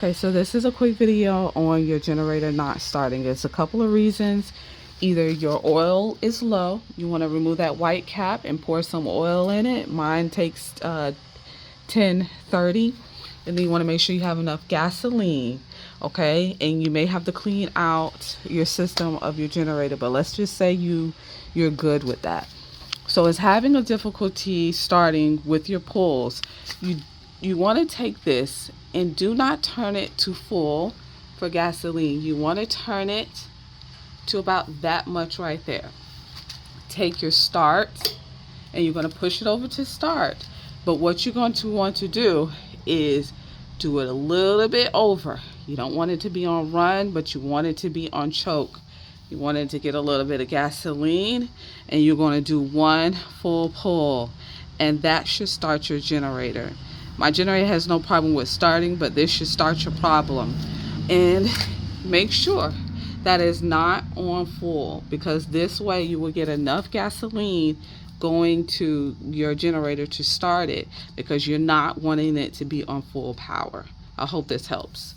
Okay, so this is a quick video on your generator not starting. There's a couple of reasons. Either your oil is low, you want to remove that white cap and pour some oil in it. Mine takes 10-30, and then you want to make sure you have enough gasoline, okay? And you may have to clean out your system of your generator, but let's just say you're good with that. So it's having a difficulty starting with your pulls. You want to take this and do not turn it to full for gasoline. You want to turn it to about that much right there. Take your start and you're going to push it over to start. But what you're going to want to do is do it a little bit over. You don't want it to be on run, but you want it to be on choke. You want it to get a little bit of gasoline, and you're going to do one full pull, and that should start your generator. My generator has no problem with starting, but this should start your problem. And make sure that is not on full, because this way you will get enough gasoline going to your generator to start it, because you're not wanting it to be on full power. I hope this helps.